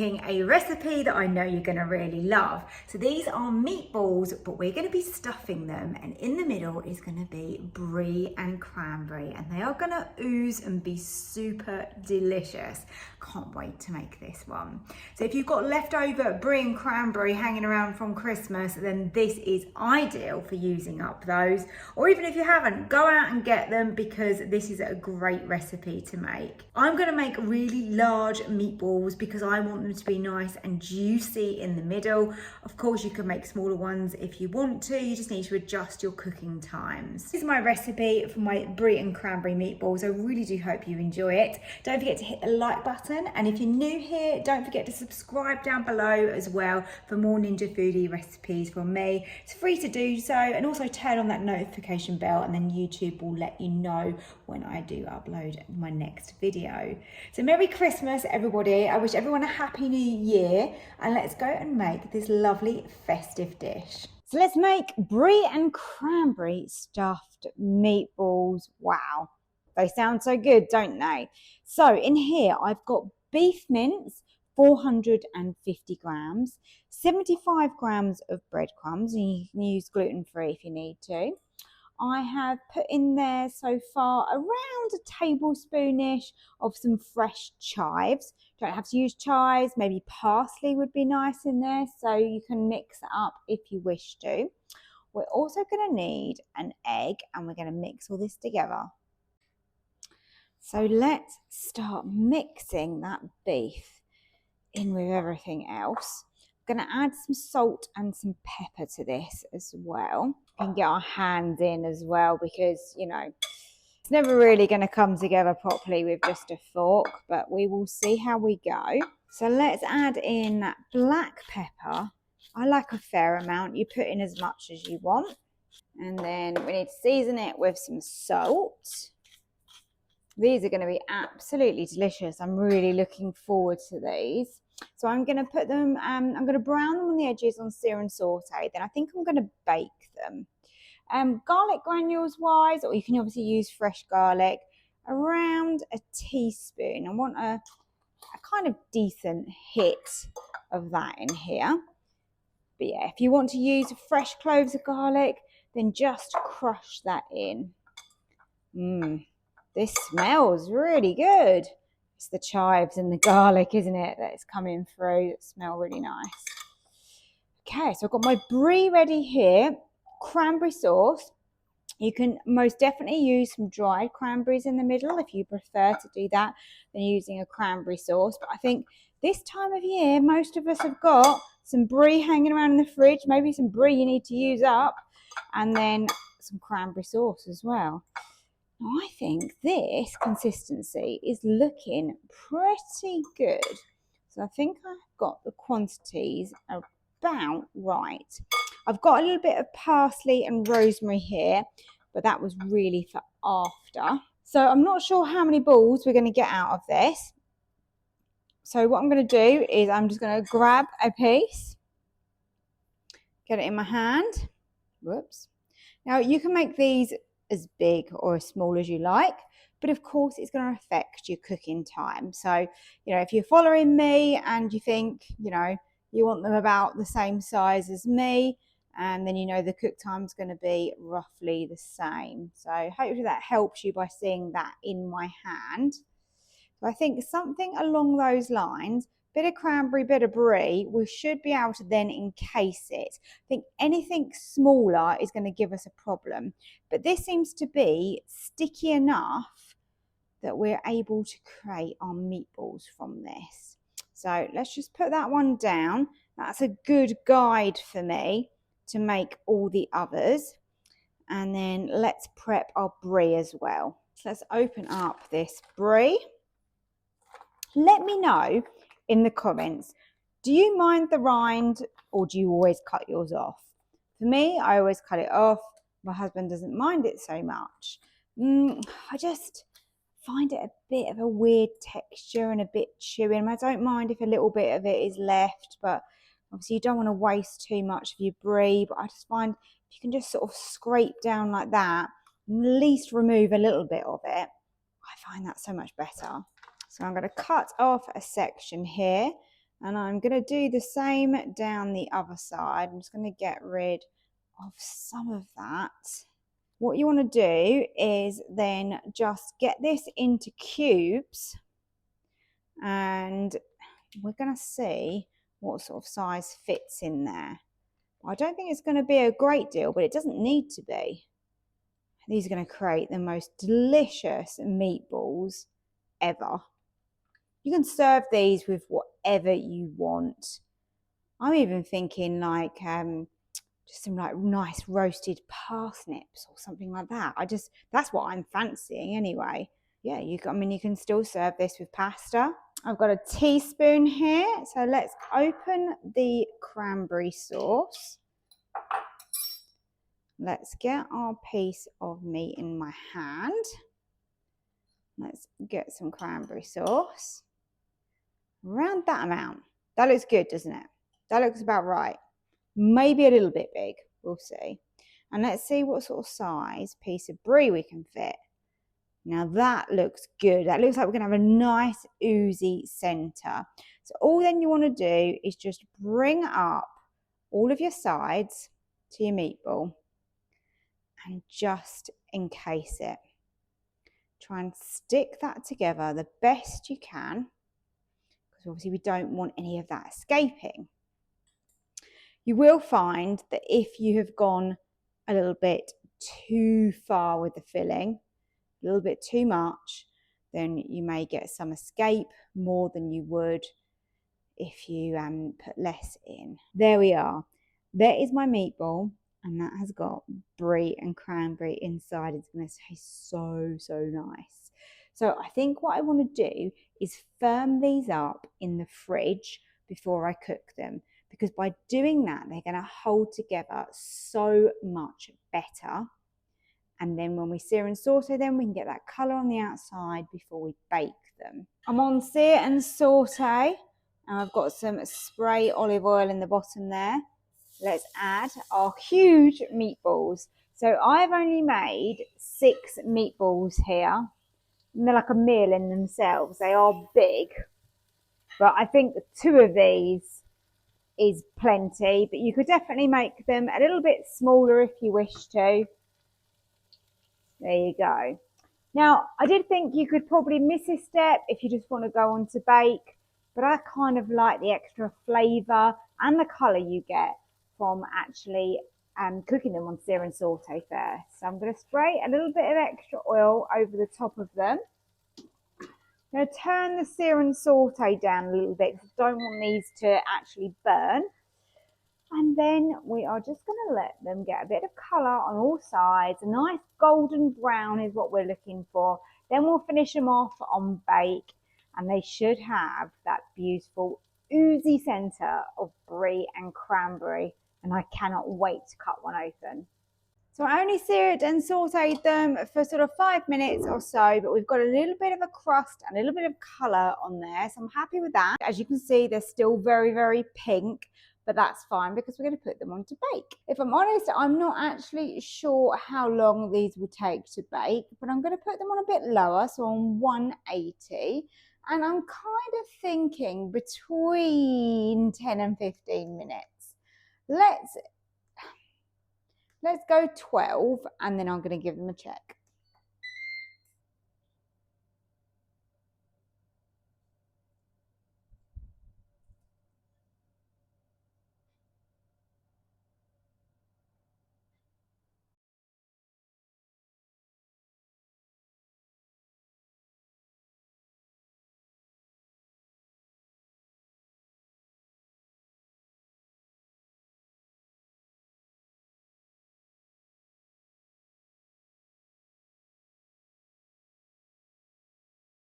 making a recipe that I know you're going to really love. So these are meatballs, but we're going to be stuffing them, and in the middle is going to be brie and cranberry, and they are going to ooze and be super delicious. Can't wait to make this one. So if you've got leftover brie and cranberry hanging around from Christmas, then this is ideal for using up those. Or even if you haven't, go out and get them, because this is a great recipe to make. I'm going to make really large meatballs because I want them to be nice and juicy in the middle. Of course, you can make smaller ones if you want to. You just need to adjust your cooking times. This is my recipe for my brie and cranberry meatballs. I really do hope you enjoy it. Don't forget to hit the like button, and if you're new here, don't forget to subscribe down below as well for more Ninja Foodi recipes from me. It's free to do so, and also turn on that notification bell, and then YouTube will let you know when I do upload my next video. So Merry Christmas everybody. I wish everyone a happy new year, and let's go and make this lovely festive dish. So let's make brie and cranberry stuffed meatballs. Wow, they sound so good, don't they? So in here I've got beef mince, 450 grams, 75 grams of breadcrumbs, and you can use gluten-free if you need to. I have put in there so far around a tablespoonish of some fresh chives. Don't have to use chives, maybe parsley would be nice in there, so you can mix it up if you wish to. We're also going to need an egg, and we're going to mix all this together. So let's start mixing that beef in with everything else. I'm going to add some salt and some pepper to this as well. We can get our hands in as well, because, you know, it's never really going to come together properly with just a fork, but we will see how we go. So let's add in that black pepper. I like a fair amount. You put in as much as you want. And then we need to season it with some salt. These are going to be absolutely delicious. I'm really looking forward to these. So I'm going to put them, I'm going to brown them on the edges on sear and saute. Then I think I'm going to bake them. Garlic granules wise, or you can obviously use fresh garlic, around a teaspoon. I want a kind of decent hit of that in here. But yeah, if you want to use fresh cloves of garlic, then just crush that in. This smells really good. It's the chives and the garlic, isn't it, that's coming through. That smell really nice. Okay, so I've got my brie ready here. Cranberry sauce. You can most definitely use some dried cranberries in the middle if you prefer to do that than using a cranberry sauce. But I think this time of year, most of us have got some brie hanging around in the fridge, maybe some brie you need to use up, and then some cranberry sauce as well. Now, I think this consistency is looking pretty good. So I think I've got the quantities about right. I've got a little bit of parsley and rosemary here, but that was really for after. So I'm not sure how many balls we're going to get out of this. So what I'm going to do is I'm just going to grab a piece, get it in my hand. Whoops. Now you can make these as big or as small as you like, but of course it's going to affect your cooking time. So, you know, if you're following me and you think, you know, you want them about the same size as me, and then you know the cook time is going to be roughly the same. So hopefully that helps you by seeing that in my hand. So I think something along those lines, bit of cranberry, bit of brie, we should be able to then encase it. I think anything smaller is going to give us a problem, but this seems to be sticky enough that we're able to create our meatballs from this. So let's just put that one down. That's a good guide for me to make all the others. And then let's prep our brie as well. So let's open up this brie. Let me know in the comments, do you mind the rind, or do you always cut yours off? For me, I always cut it off. My husband doesn't mind it so much. I just find it a bit of a weird texture and a bit chewy. And I don't mind if a little bit of it is left, but obviously you don't want to waste too much of your brie. But I just find if you can just sort of scrape down like that, and at least remove a little bit of it, I find that so much better. So I'm going to cut off a section here, And I'm going to do the same down the other side. I'm just going to get rid of some of that. What you want to do is then just get this into cubes, and we're going to see what sort of size fits in there. I don't think it's going to be a great deal, but it doesn't need to be. These are going to create the most delicious meatballs ever. You can serve these with whatever you want. I'm even thinking like just some like nice roasted parsnips or something like that. That's what I'm fancying anyway. Yeah, you can still serve this with pasta. I've got a teaspoon here, so let's open the cranberry sauce. Let's get our piece of meat in my hand. Let's get some cranberry sauce. Around that amount. That looks good, doesn't it? That looks about right. Maybe a little bit big. We'll see. And let's see what sort of size piece of brie we can fit. Now that looks good. That looks like we're going to have a nice oozy centre. So all then you want to do is just bring up all of your sides to your meatball and just encase it. Try and stick that together the best you can, because obviously we don't want any of that escaping. You will find that if you have gone a little bit too far with the filling, a little bit too much, then you may get some escape more than you would if you put less in. There we are. There is my meatball, and that has got brie and cranberry inside. It's going to taste so, so nice. So I think what I want to do is firm these up in the fridge before I cook them, because by doing that, they're going to hold together so much better. And then when we sear and saute them, we can get that colour on the outside before we bake them. I'm on sear and saute, and I've got some spray olive oil in the bottom there. Let's add our huge meatballs. So I've only made 6 meatballs here. And they're like a meal in themselves. They are big. But I think 2 of these is plenty. But you could definitely make them a little bit smaller if you wish to. There you go. Now, I did think you could probably miss a step if you just want to go on to bake. But I kind of like the extra flavour and the colour you get from actually cooking them on sear and saute first. So I'm going to spray a little bit of extra oil over the top of them. I'm going to turn the sear and saute down a little bit because I don't want these to actually burn. And then we are just going to let them get a bit of colour on all sides. A nice golden brown is what we're looking for. Then we'll finish them off on bake, and they should have that beautiful oozy centre of brie and cranberry. And I cannot wait to cut one open. So I only seared and sauteed them for sort of 5 minutes or so, but we've got a little bit of a crust and a little bit of colour on there. So I'm happy with that. As you can see, they're still very, very pink, but that's fine because we're going to put them on to bake. If I'm honest, I'm not actually sure how long these will take to bake, but I'm going to put them on a bit lower, so on 180. And I'm kind of thinking between 10 and 15 minutes. Let's go 12, and then I'm going to give them a check.